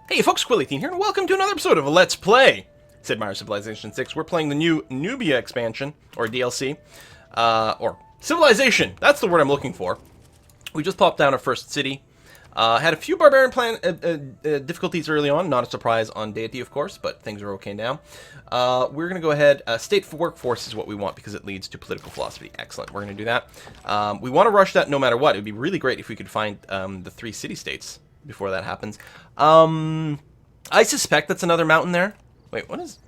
Hey folks, Quilly18 here, and welcome to another episode of Let's Play Sid Meier's Civilization 6. We're playing the new Nubia expansion, or DLC, or Civilization, that's the word I'm looking for. We just popped down our first city. Had a few barbarian difficulties early on, not a surprise on Deity, of course, but things are okay now. We're going to go ahead, state for workforce is what we want because it leads to political philosophy. Excellent, we're going to do that. We want to rush that no matter what. It would be really great if we could find the 3 city-states before that happens. I suspect that's another mountain there. Wait, what is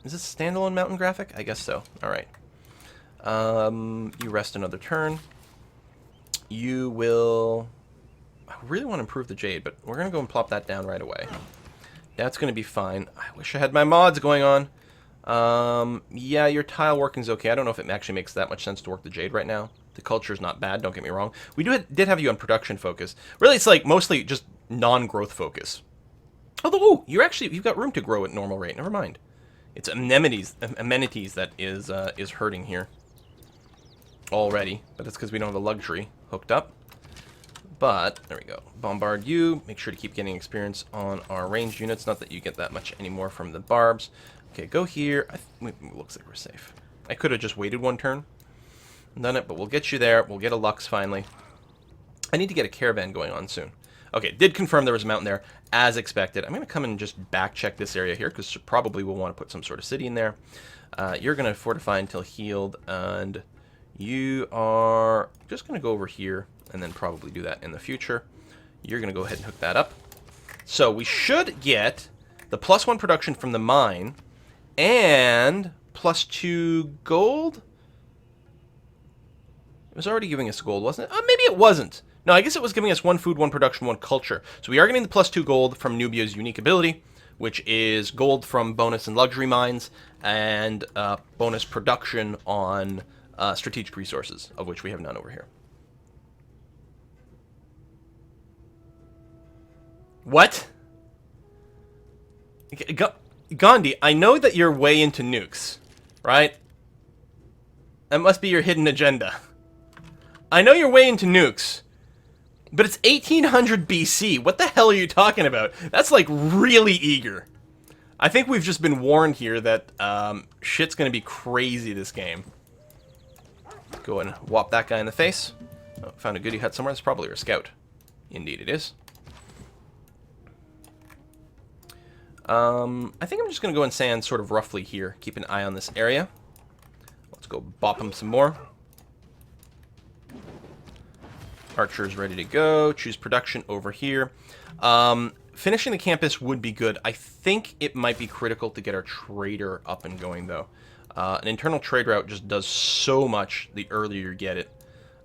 this a standalone mountain graphic? I guess so. Alright. You rest another turn. You will... I really want to improve the jade, but we're going to go and plop that down right away. That's going to be fine. I wish I had my mods going on. Yeah, your tile working's okay. I don't know if it actually makes that much sense to work the jade right now. The culture's not bad, don't get me wrong. We did have you on production focus. Really, it's like mostly just non-growth focus. Although, ooh, you've got room to grow at normal rate. Never mind. It's amenities that is hurting here already, but it's because we don't have the luxury hooked up. But there we go. Bombard you. Make sure to keep getting experience on our ranged units. Not that you get that much anymore from the barbs. Okay, go here. Looks like we're safe. I could have just waited one turn and done it, but we'll get you there. We'll get a Lux finally. I need to get a caravan going on soon. Okay, did confirm there was a mountain there, as expected. I'm going to come and just back check this area here, because probably we'll want to put some sort of city in there. You're going to fortify until healed, and you are just going to go over here, and then probably do that in the future. You're going to go ahead and hook that up. So we should get the +1 production from the mine, and +2 gold? It was already giving us gold, wasn't it? Maybe it wasn't. No, I guess it was giving us 1 food, 1 production, 1 culture. So we are getting the +2 gold from Nubia's unique ability, which is gold from bonus and luxury mines, and bonus production on strategic resources, of which we have none over here. What? Gandhi, I know that you're way into nukes, right? That must be your hidden agenda. I know you're way into nukes. But it's 1800 BC. What the hell are you talking about? That's like really eager. I think we've just been warned here that shit's gonna be crazy this game. Go and whop that guy in the face. Oh, found a goodie hut somewhere. It's probably our scout. Indeed it is. I think I'm just gonna go and stand sort of roughly here. Keep an eye on this area. Let's go bop him some more. Archer's ready to go. Choose production over here. Finishing the campus would be good. I think it might be critical to get our trader up and going, though. An internal trade route just does so much the earlier you get it.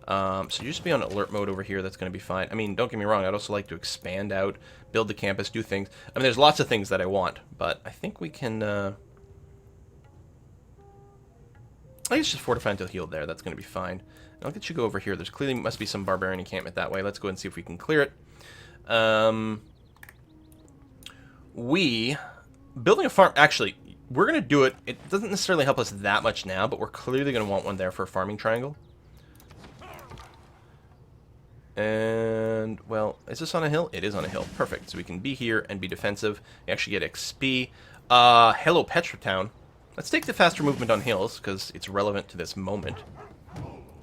So you just be on alert mode over here. That's going to be fine. I mean, don't get me wrong. I'd also like to expand out, build the campus, do things. I mean, there's lots of things that I want, but I think we can... I guess just fortify until healed there. That's going to be fine. I'll get you go over here. There's clearly must be some barbarian encampment that way. Let's go and see if we can clear it. Building a farm... Actually, we're going to do it. It doesn't necessarily help us that much now, but we're clearly going to want one there for a farming triangle. And, well, is this on a hill? It is on a hill. Perfect. So we can be here and be defensive. We actually get XP. Hello, Petra. Let's take the faster movement on hills, because it's relevant to this moment.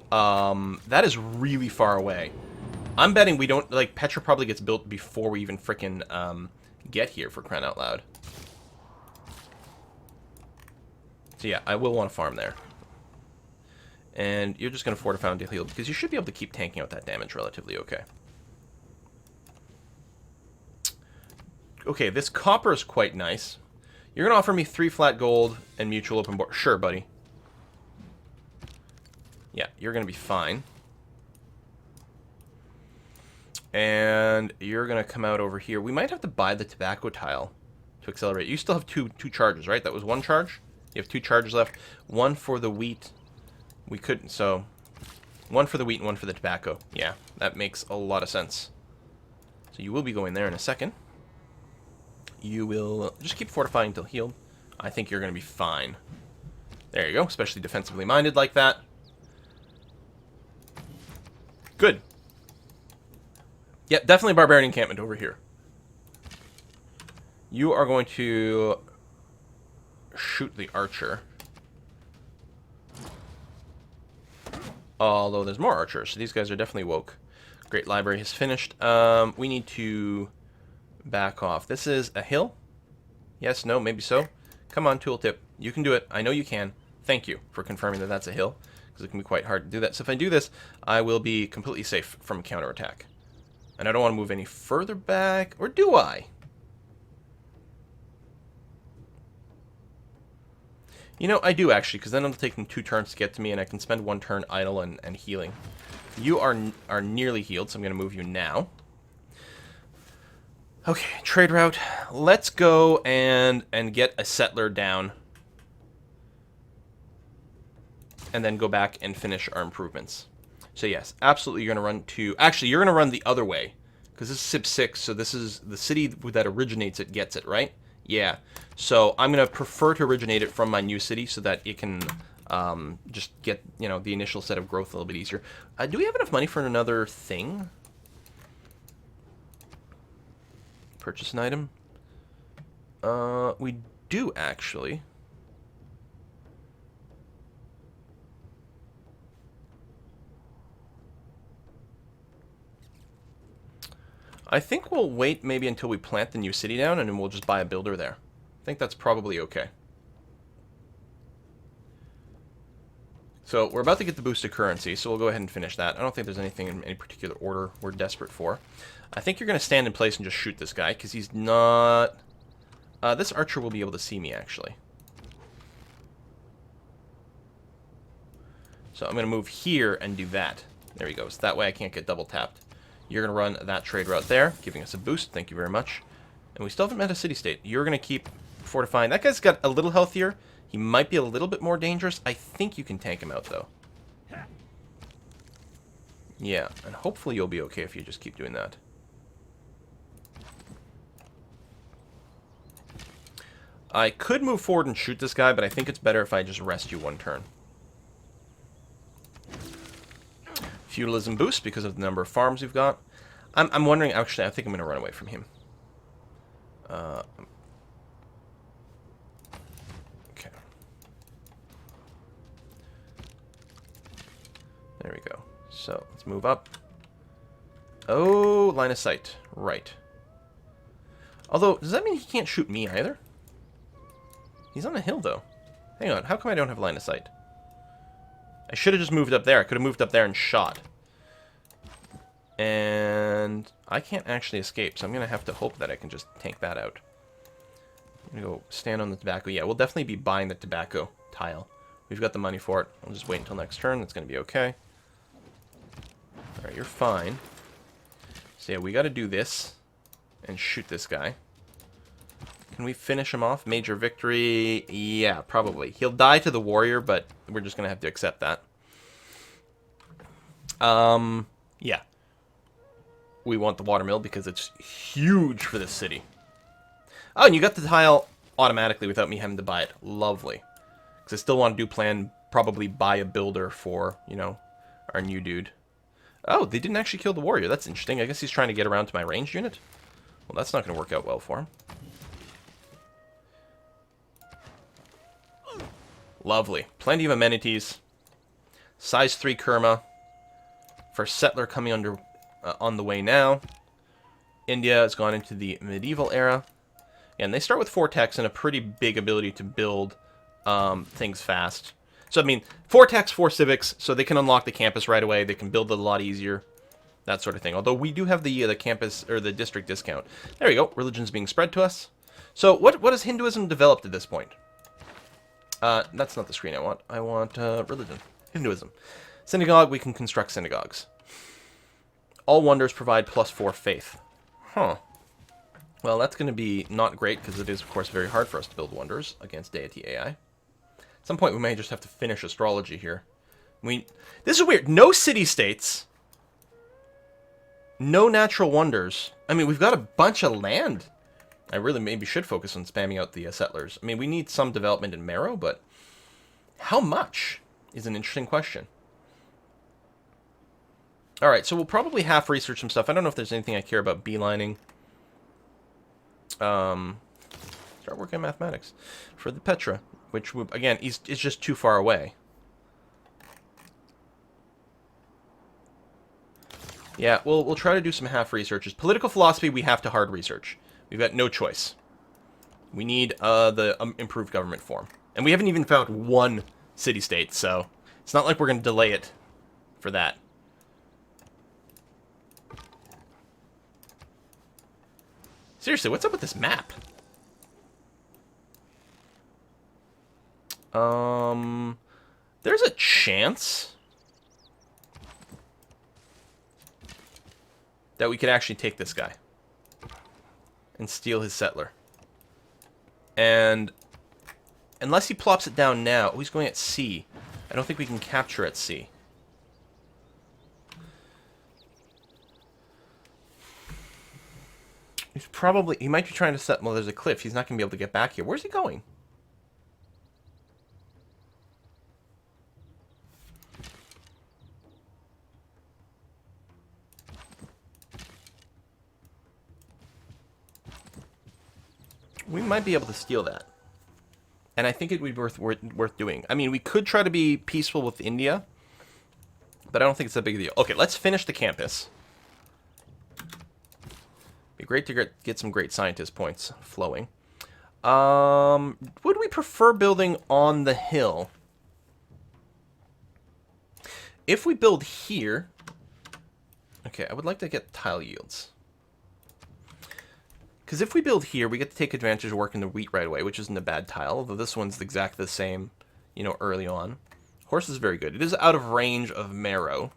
That is really far away. I'm betting we don't... Like, Petra probably gets built before we even frickin' get here, for crying out loud. So yeah, I will want to farm there. And you're just going to fortify until healed, because you should be able to keep tanking out that damage relatively okay. Okay, this copper is quite nice. You're going to offer me 3 flat gold and mutual open board. Sure, buddy. Yeah, you're going to be fine. And you're going to come out over here. We might have to buy the tobacco tile to accelerate. You still have two charges, right? That was 1 charge? You have 2 charges left. 1 for the wheat. We couldn't, so... 1 for the wheat and 1 for the tobacco. Yeah, that makes a lot of sense. So you will be going there in a second. You will just keep fortifying until healed. I think you're going to be fine. There you go, especially defensively minded like that. Good. Yep, definitely barbarian encampment over here. You are going to shoot the archer. Although there's more archers, so these guys are definitely woke. Great library has finished. We need to back off. This is a hill? Yes, no, maybe so. Come on, tooltip. You can do it. I know you can. Thank you for confirming that that's a hill, because it can be quite hard to do that. So if I do this, I will be completely safe from counterattack. And I don't want to move any further back, or do I? You know, I do actually, because then it'll take them 2 turns to get to me, and I can spend 1 turn idle and healing. You are nearly healed, so I'm going to move you now. Okay, trade route. Let's go and get a settler down. And then go back and finish our improvements. So yes, absolutely you're going to run to... Actually, you're going to run the other way. Because this is SIP 6, so this is the city that originates it gets it, right? Yeah. So I'm going to prefer to originate it from my new city so that it can just get, you know, the initial set of growth a little bit easier. Do we have enough money for another thing? Purchase an item? We do, actually. I think we'll wait maybe until we plant the new city down, and then we'll just buy a builder there. I think that's probably okay. So we're about to get the boosted currency, so we'll go ahead and finish that. I don't think there's anything in any particular order we're desperate for. I think you're going to stand in place and just shoot this guy, because he's not... this archer will be able to see me, actually. So I'm going to move here and do that. There he goes. That way I can't get double tapped. You're going to run that trade route there, giving us a boost. Thank you very much. And we still haven't met a city-state. You're going to keep fortifying. That guy's got a little healthier. He might be a little bit more dangerous. I think you can tank him out, though. Yeah, and hopefully you'll be okay if you just keep doing that. I could move forward and shoot this guy, but I think it's better if I just rest you 1 turn. Feudalism boost because of the number of farms we've got. I'm wondering, actually, I think I'm going to run away from him. Okay. There we go. So, let's move up. Oh, line of sight. Right. Although, does that mean he can't shoot me either? He's on a hill, though. Hang on, how come I don't have line of sight? I should have just moved up there. I could have moved up there and shot. And I can't actually escape, so I'm going to have to hope that I can just tank that out. I'm going to go stand on the tobacco. Yeah, we'll definitely be buying the tobacco tile. We've got the money for it. I'll just wait until next turn. That's going to be okay. Alright, you're fine. So yeah, we got to do this and shoot this guy. Can we finish him off? Major victory? Yeah, probably. He'll die to the warrior, but we're just going to have to accept that. Yeah. We want the watermill because it's huge for this city. Oh, and you got the tile automatically without me having to buy it. Lovely. Because I still want to probably buy a builder for, you know, our new dude. Oh, they didn't actually kill the warrior. That's interesting. I guess he's trying to get around to my ranged unit. Well, that's not going to work out well for him. Lovely. Plenty of amenities. Size 3 Kerma. First settler coming on the way now. India has gone into the medieval era. And they start with 4 techs and a pretty big ability to build things fast. So, I mean, 4 techs, 4 civics, so they can unlock the campus right away. They can build it a lot easier. That sort of thing. Although we do have the campus, or the district discount. There we go. Religion's being spread to us. So, what has Hinduism developed at this point? That's not the screen I want. I want religion. Hinduism. Synagogue, we can construct synagogues. All wonders provide +4 faith. Huh. Well, that's going to be not great, because it is, of course, very hard for us to build wonders against Deity AI. At some point, we may just have to finish astrology here. This is weird. No city-states. No natural wonders. I mean, we've got a bunch of land. I really maybe should focus on spamming out the settlers. I mean, we need some development in Marrow, but how much is an interesting question. Alright, so we'll probably half research some stuff. I don't know if there's anything I care about beelining. Start working on mathematics for the Petra, which, again, is just too far away. Yeah, we'll try to do some half researches. Political philosophy, we have to hard research. We've got no choice. We need the improved government form. And we haven't even found one city-state, so it's not like we're going to delay it for that. Seriously, what's up with this map? There's a chance that we could actually take this guy and steal his settler. And unless he plops it down now, oh, he's going at sea. I don't think we can capture at sea. He might be trying to set, well, there's a cliff. He's not going to be able to get back here. Where's he going? We might be able to steal that. And I think it would be worth doing. I mean, we could try to be peaceful with India, but I don't think it's that big a deal. Okay, let's finish the campus. Be great to get some great scientist points flowing. Would we prefer building on the hill? If we build here... Okay, I would like to get tile yields. Because if we build here, we get to take advantage of working the wheat right away, which isn't a bad tile, although this one's exactly the same, you know, early on. Horse is very good. It is out of range of marrow.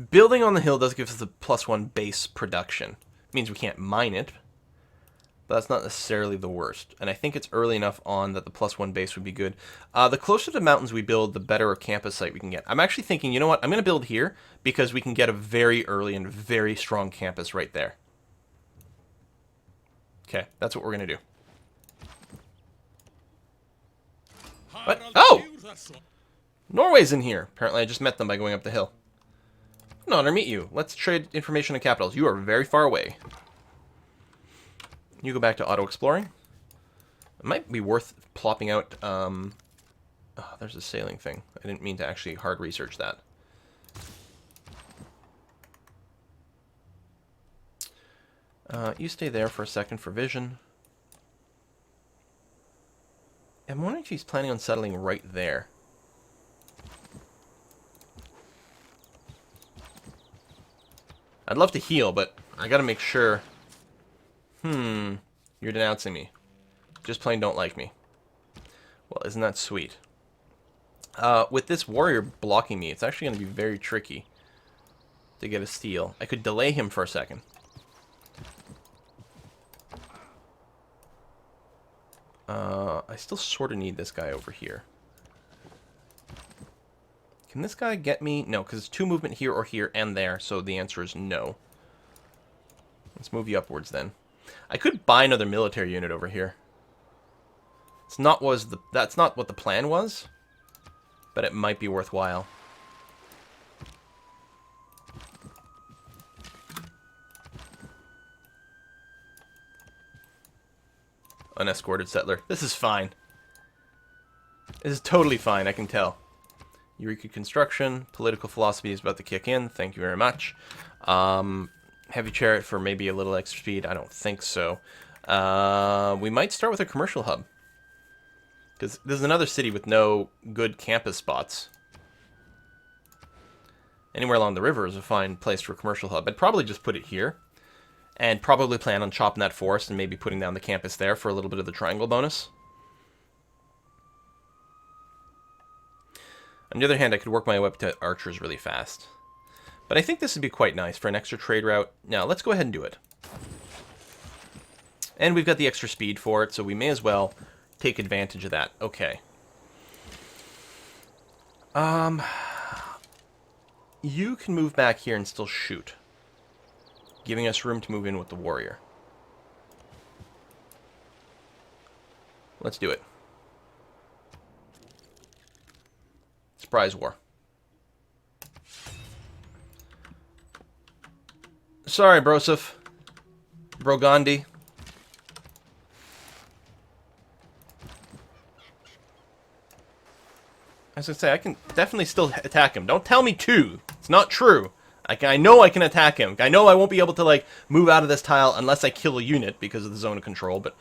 Building on the hill does give us the +1 base production. It means we can't mine it, but that's not necessarily the worst. And I think it's early enough on that the +1 base would be good. The closer to the mountains we build, the better a campus site we can get. I'm actually thinking, you know what, I'm going to build here because we can get a very early and very strong campus right there. Okay, that's what we're going to do. What? Oh! Norway's in here. Apparently I just met them by going up the hill. An honor to meet you. Let's trade information and capitals. You are very far away. You go back to auto-exploring. It might be worth plopping out... Oh, there's a sailing thing. I didn't mean to actually hard research that. You stay there for a second for vision. I'm wondering if he's planning on settling right there. I'd love to heal, but I gotta make sure... You're denouncing me. Just plain don't like me. Well, isn't that sweet? With this warrior blocking me, it's actually going to be very tricky to get a steal. I could delay him for a second. I still sort of need this guy over here. Can this guy get me? No, because it's 2 movement here or here and there, so the answer is no. Let's move you upwards then. I could buy another military unit over here. That's not what the plan was, but it might be worthwhile. Unescorted settler. This is fine. This is totally fine, I can tell. Eureka construction. Political philosophy is about to kick in. Thank you very much. Heavy chariot for maybe a little extra speed. I don't think so. We might start with a commercial hub. Because there's another city with no good campus spots. Anywhere along the river is a fine place for a commercial hub. I'd probably just put it here. And probably plan on chopping that forest and maybe putting down the campus there for a little bit of the triangle bonus. On the other hand, I could work my way up to archers really fast. But I think this would be quite nice for an extra trade route. Now, let's go ahead and do it. And we've got the extra speed for it, so we may as well take advantage of that. Okay. You can move back here and still shoot, giving us room to move in with the warrior. Let's do it. Surprise war. Sorry, Broseph. Brogandhi. As I say, I can definitely still attack him. Don't tell me to. It's not true. I know I can attack him. I know I won't be able to, like, move out of this tile unless I kill a unit because of the zone of control, but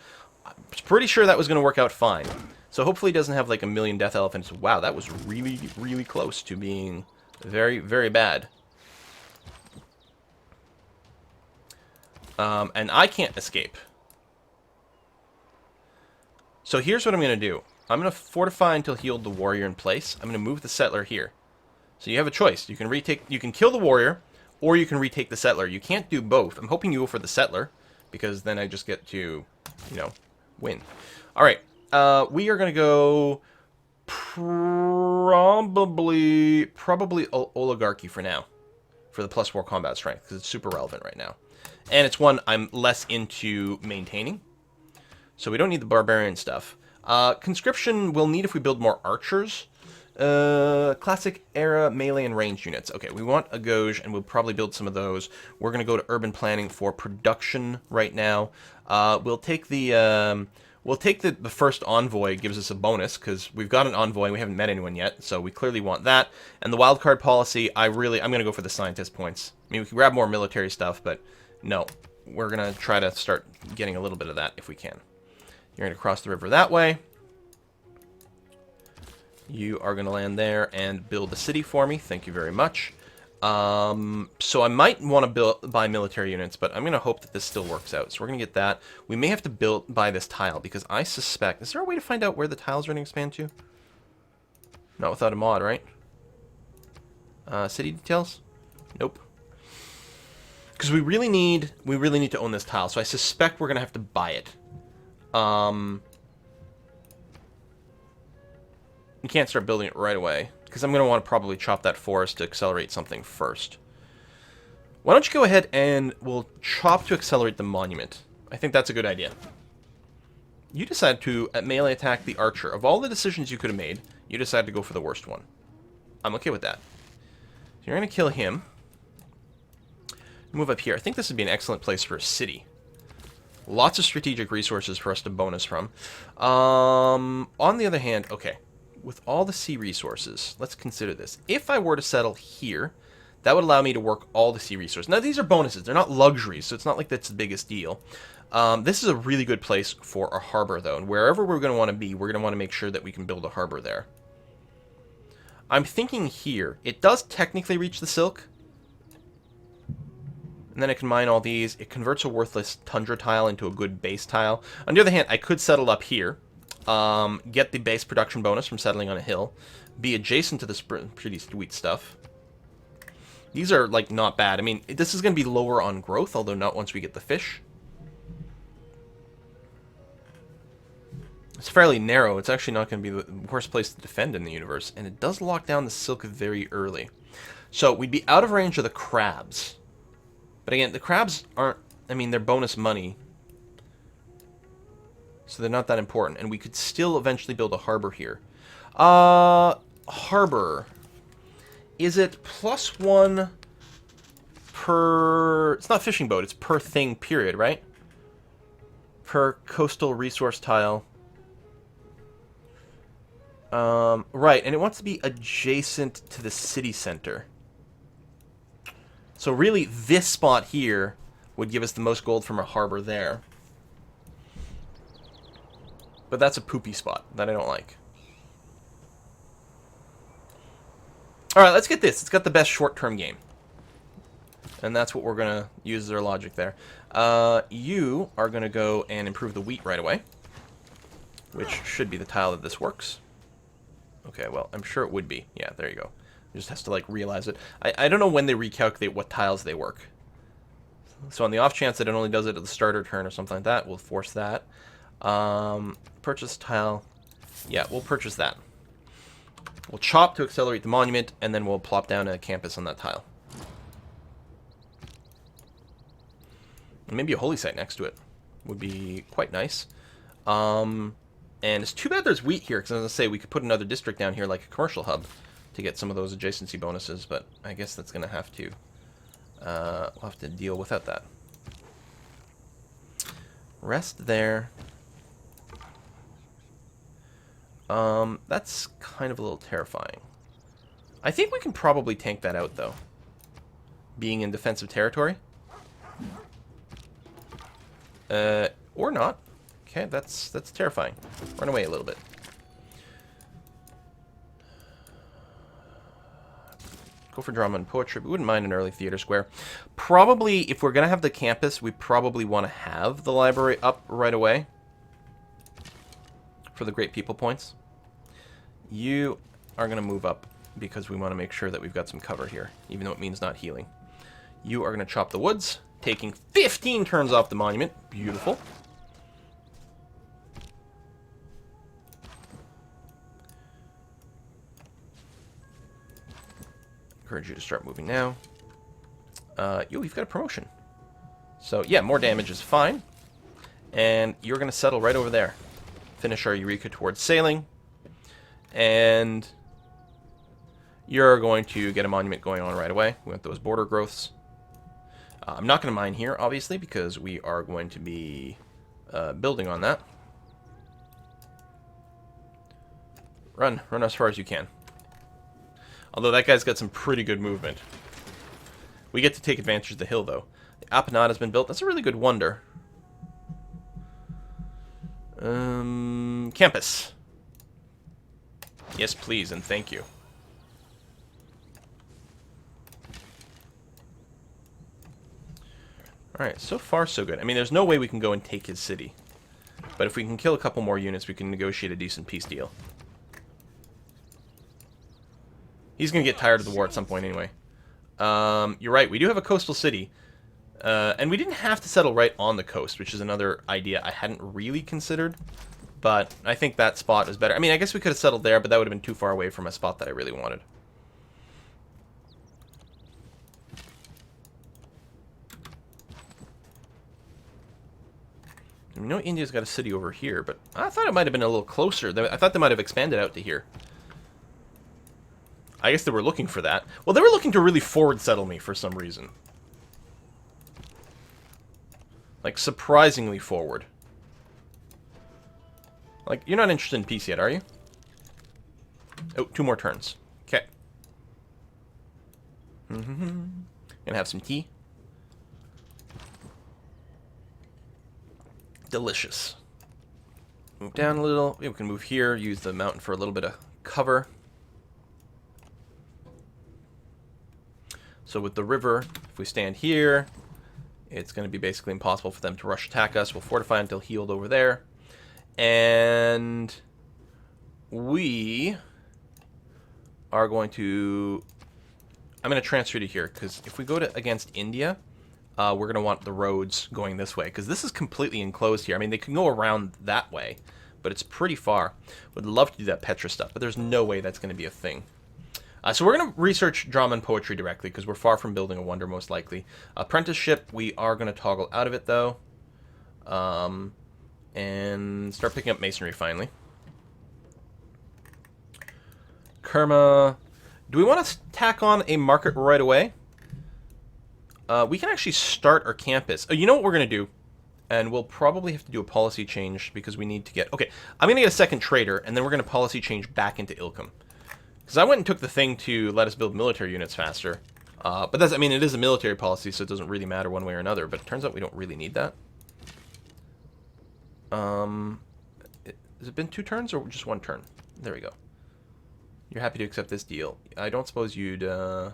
I'm pretty sure that was going to work out fine. So hopefully he doesn't have, like, a million death elephants. Wow, that was really, really close to being very, very bad. And I can't escape. So here's what I'm going to do. I'm going to fortify until healed the warrior in place. I'm going to move the settler here. So you have a choice. You can kill the warrior, or you can retake the settler. You can't do both. I'm hoping you go for the settler, because then I just get to, you know, win. All right. We are going to go probably oligarchy for now, for the +4 combat strength, because it's super relevant right now. And it's one I'm less into maintaining. So we don't need the barbarian stuff. Conscription we'll need if we build more archers. Classic era melee and ranged units. Okay, we want a gauge, and we'll probably build some of those. We're going to go to urban planning for production right now. We'll take the first envoy. Gives us a bonus because we've got an envoy and we haven't met anyone yet, so we clearly want that. And the wildcard policy, I'm going to go for the scientist points. I mean, we can grab more military stuff, but no, we're going to try to start getting a little bit of that if we can. You're going to cross the river that way. You are going to land there and build the city for me. Thank you very much. So I might want to buy military units, but I'm going to hope that this still works out. So we're going to get that. We may have to buy this tile, because I suspect... Is there a way to find out where the tiles are going to expand to? Not without a mod, right? City details? Nope. Because we really need to own this tile, so I suspect we're going to have to buy it. You can't start building it right away, because I'm going to want to probably chop that forest to accelerate something first. Why don't you go ahead and we'll chop to accelerate the monument. I think that's a good idea. You decide to melee attack the archer. Of all the decisions you could have made, you decided to go for the worst one. I'm okay with that. So you're going to kill him. Move up here. I think this would be an excellent place for a city. Lots of strategic resources for us to bonus from. On the other hand, okay. With all the sea resources, let's consider this. If I were to settle here, that would allow me to work all the sea resources. Now, these are bonuses. They're not luxuries, so it's not like that's the biggest deal. This is a really good place for a harbor, though. And wherever we're going to want to be, we're going to want to make sure that we can build a harbor there. I'm thinking here. It does technically reach the silk. And then I can mine all these. It converts a worthless tundra tile into a good base tile. On the other hand, I could settle up here. Get the base production bonus from settling on a hill. Be adjacent to this pretty sweet stuff. These are, like, not bad. I mean, this is going to be lower on growth, although not once we get the fish. It's fairly narrow. It's actually not going to be the worst place to defend in the universe. And it does lock down the silk very early. So, we'd be out of range of the crabs. But again, the crabs aren't... I mean, they're bonus money. So they're not that important. And we could still eventually build a harbor here. Harbor. Is it +1 per... It's not fishing boat. It's per thing, period, right? Per coastal resource tile. Right, and it wants to be adjacent to the city center. So really, this spot here would give us the most gold from a harbor there. But that's a poopy spot that I don't like. Alright, let's get this. It's got the best short-term game. And that's what we're going to use as our logic there. You are going to go and improve the wheat right away. Which should be the tile that this works. Okay, well, I'm sure it would be. Yeah, there you go. It just has to, like, realize it. I don't know when they recalculate what tiles they work. So on the off chance that it only does it at the starter turn or something like that, we'll force that. Purchase tile. Yeah, we'll purchase that. We'll chop to accelerate the monument, and then we'll plop down a campus on that tile. And maybe a holy site next to it would be quite nice. And it's too bad there's wheat here, because I was going to say we could put another district down here like a commercial hub to get some of those adjacency bonuses, but I guess that's going to have to... we'll have to deal without that. Rest there. That's kind of a little terrifying. I think we can probably tank that out, though. Being in defensive territory. Or not. Okay, that's terrifying. Run away a little bit. Go for drama and poetry. We wouldn't mind an early theater square. Probably, if we're going to have the campus, we probably want to have the library up right away. For the great people points. You are going to move up because we want to make sure that we've got some cover here, even though it means not healing. You are going to chop the woods, taking 15 turns off the monument. Beautiful. Encourage you to start moving now. You've got a promotion. So, yeah, more damage is fine. And you're going to settle right over there. Finish our Eureka towards sailing. And you're going to get a monument going on right away. We want those border growths. I'm not going to mine here, obviously, because we are going to be building on that. Run as far as you can. Although that guy's got some pretty good movement. We get to take advantage of the hill, though. The Appanage has been built. That's a really good wonder. Campus. Yes, please, and thank you. Alright, so far so good. I mean, there's no way we can go and take his city. But if we can kill a couple more units, we can negotiate a decent peace deal. He's going to get tired of the war at some point anyway. You're right, we do have a coastal city. And we didn't have to settle right on the coast, which is another idea I hadn't really considered. But I think that spot is better. I mean, I guess we could have settled there, but that would have been too far away from a spot that I really wanted. I know India's got a city over here, but I thought it might have been a little closer. I thought they might have expanded out to here. I guess they were looking for that. Well, they were looking to really forward settle me for some reason. Like, surprisingly forward. Like, you're not interested in peace yet, are you? Oh, 2 more turns. Okay. Gonna have some tea. Delicious. Move down a little. We can move here, use the mountain for a little bit of cover. So with the river, if we stand here, it's going to be basically impossible for them to rush attack us. We'll fortify until healed over there. And we are going to... I'm going to transfer to here, because if we go to against India, we're going to want the roads going this way, because this is completely enclosed here. I mean, they can go around that way, but it's pretty far. Would love to do that Petra stuff, but there's no way that's going to be a thing. So we're going to research drama and poetry directly, because we're far from building a wonder, most likely. Apprenticeship, we are going to toggle out of it, though. And start picking up masonry, finally. Kerma. Do we want to tack on a market right away? We can actually start our campus. Oh, you know what we're going to do? And we'll probably have to do a policy change, because we need to get... Okay, I'm going to get a second trader, and then we're going to policy change back into Ilkham. Because I went and took the thing to let us build military units faster. But that's, I mean, it is a military policy, so it doesn't really matter one way or another. But it turns out we don't really need that. Has it been 2 turns or just 1 turn? There we go. You're happy to accept this deal. I don't suppose you'd... Oh,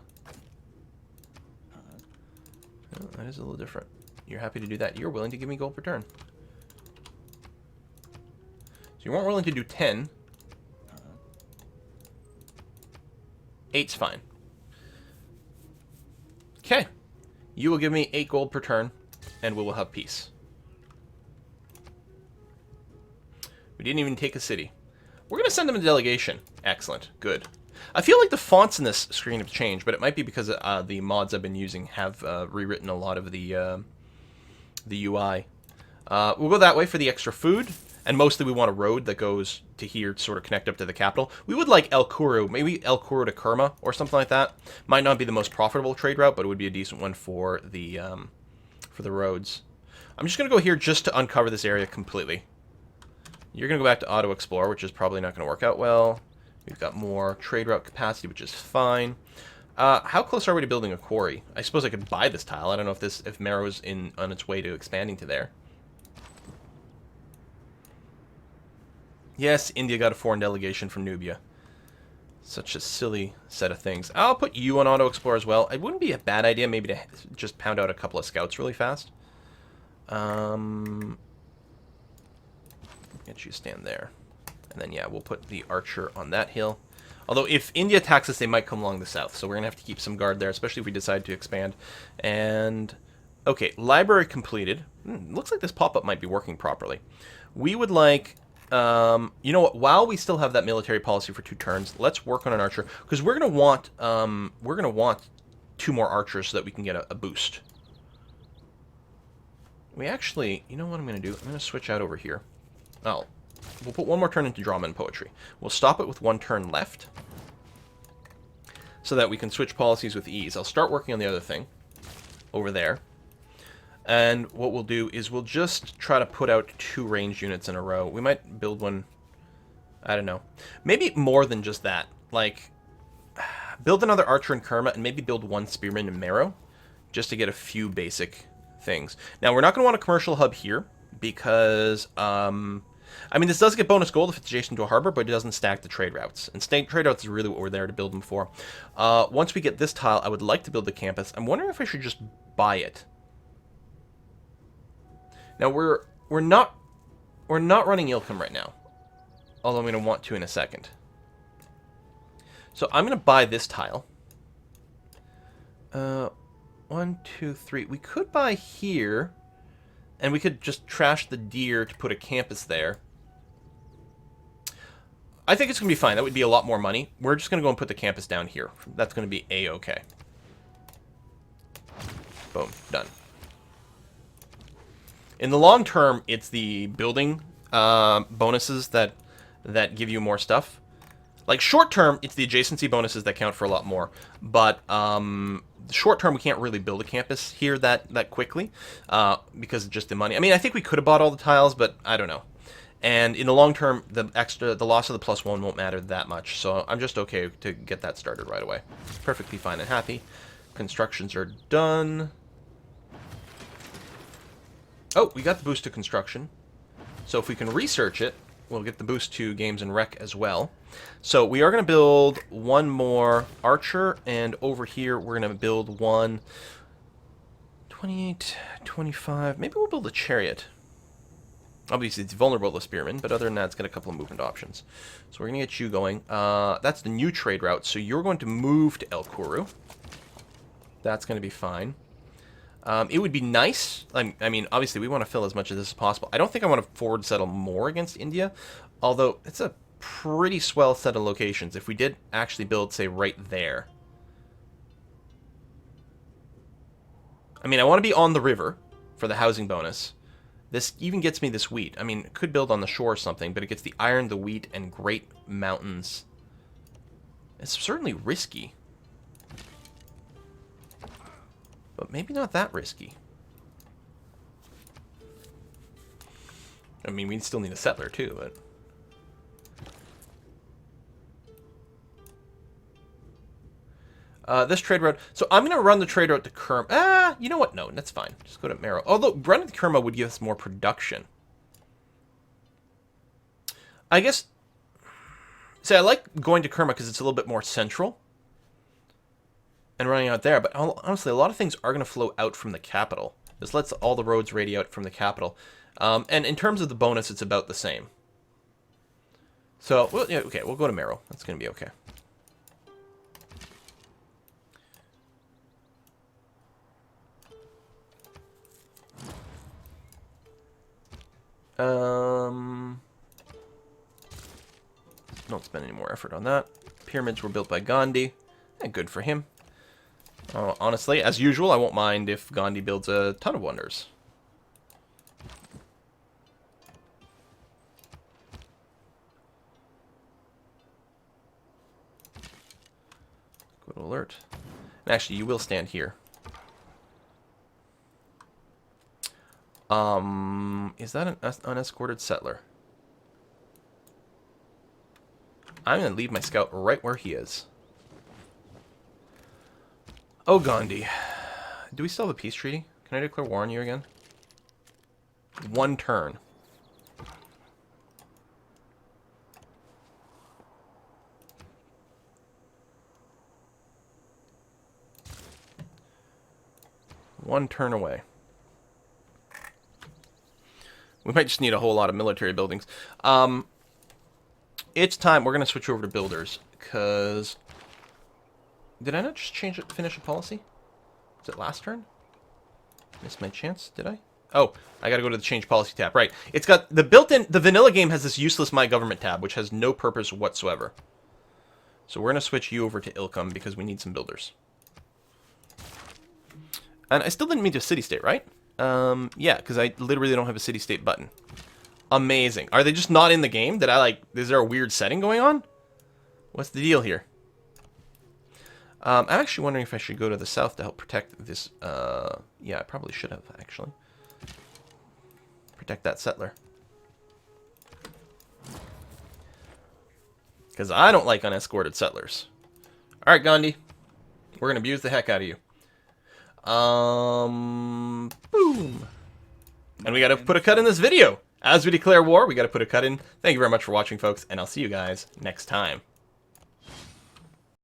that is a little different. You're happy to do that. You're willing to give me gold per turn. So you weren't willing to do 10. 8's fine. Okay. You will give me 8 gold per turn, and we will have peace. We didn't even take a city. We're going to send them a delegation. Excellent. Good. I feel like the fonts in this screen have changed, but it might be because the mods I've been using have rewritten a lot of the UI. We'll go that way for the extra food, and mostly we want a road that goes to here to sort of connect up to the capital. We would like El Kuru, maybe El Kuru to Kerma or something like that. Might not be the most profitable trade route, but it would be a decent one for the roads. I'm just going to go here just to uncover this area completely. You're going to go back to Auto Explore, which is probably not going to work out well. We've got more trade route capacity, which is fine. How close are we to building a quarry? I suppose I could buy this tile. I don't know if Marrow's on its way to expanding to there. Yes, India got a foreign delegation from Nubia. Such a silly set of things. I'll put you on Auto Explore as well. It wouldn't be a bad idea maybe to just pound out a couple of scouts really fast. Get you to stand there. And then, yeah, we'll put the archer on that hill. Although, if India attacks us, they might come along the south. So we're going to have to keep some guard there, especially if we decide to expand. And, okay, library completed. Looks like this pop-up might be working properly. We would like, you know what, while we still have that military policy for 2 turns, let's work on an archer. Because we're going to want 2 more archers so that we can get a boost. We actually, you know what I'm going to do? I'm going to switch out over here. Oh. We'll put 1 more turn into drama and poetry. We'll stop it with 1 turn left, so that we can switch policies with ease. I'll start working on the other thing over there. And what we'll do is we'll just try to put out 2 ranged units in a row. We might build one, I don't know. Maybe more than just that. Like, build another archer in Kerma and maybe build 1 spearman in Marrow, just to get a few basic things. Now, we're not going to want a commercial hub here, because, I mean, this does get bonus gold if it's adjacent to a harbor, but it doesn't stack the trade routes. And trade routes is really what we're there to build them for. Once we get this tile, I would like to build the campus. I'm wondering if I should just buy it. Now, we're not running Ilkham right now, although I'm going to want to in a second. So I'm going to buy this tile. 1, 2, 3. We could buy here, and we could just trash the deer to put a campus there. I think it's going to be fine. That would be a lot more money. We're just going to go and put the campus down here. That's going to be A-okay. Boom. Done. In the long term, it's the building bonuses that give you more stuff. Like, short term, it's the adjacency bonuses that count for a lot more. But short term, we can't really build a campus here that quickly because of just the money. I mean, I think we could have bought all the tiles, but I don't know. And in the long term, the loss of the +1 won't matter that much. So I'm just okay to get that started right away. Perfectly fine and happy. Constructions are done. Oh, we got the boost to construction. So if we can research it, we'll get the boost to games and rec as well. So we are going to build 1 more archer, and over here we're going to build 1 28, 25. Maybe we'll build a chariot. Obviously, it's vulnerable to spearmen, but other than that, it's got a couple of movement options. So we're going to get you going. That's the new trade route, so you're going to move to El Kuru. That's going to be fine. It would be nice. I mean, obviously, we want to fill as much of this as possible. I don't think I want to forward settle more against India, although it's a pretty swell set of locations. If we did actually build, say, right there. I mean, I want to be on the river for the housing bonus. This even gets me this wheat. I mean, it could build on the shore or something, but it gets the iron, the wheat, and great mountains. It's certainly risky. But maybe not that risky. I mean, we still need a settler, too, but... this trade route. So I'm going to run the trade route to Kerma. You know what? No, that's fine. Just go to Marrow. Although running to Kerma would give us more production. I guess... See, I like going to Kerma because it's a little bit more central. And running out there. But honestly, a lot of things are going to flow out from the capital. This lets all the roads radiate out from the capital. And in terms of the bonus, it's about the same. So, well, yeah, okay, we'll go to Marrow. That's going to be okay. Don't spend any more effort on that. Pyramids were built by Gandhi. Good for him. Honestly, as usual, I won't mind if Gandhi builds a ton of wonders. Go to alert. And actually, you will stand here. Is that an unescorted settler? I'm going to leave my scout right where he is. Oh, Gandhi. Do we still have a peace treaty? Can I declare war on you again? 1 turn. One turn away. We might just need a whole lot of military buildings. It's time. We're going to switch over to builders. Because... Did I not just finish a policy? Was it last turn? Missed my chance, did I? Oh, I gotta go to the change policy tab. Right. It's got the built-in... The vanilla game has this useless My Government tab, which has no purpose whatsoever. So we're going to switch you over to Ilkham because we need some builders. And I still didn't mean to city-state, right? Yeah, because I literally don't have a city-state button. Amazing. Are they just not in the game? Did I, like... Is there a weird setting going on? What's the deal here? I'm actually wondering if I should go to the south to help protect this... yeah, I probably should have, actually. Protect that settler. Because I don't like unescorted settlers. Alright, Gandhi. We're going to abuse the heck out of you. Boom. And we got to put a cut in this video. As we declare war, we got to put a cut in. Thank you very much for watching, folks, and I'll see you guys next time.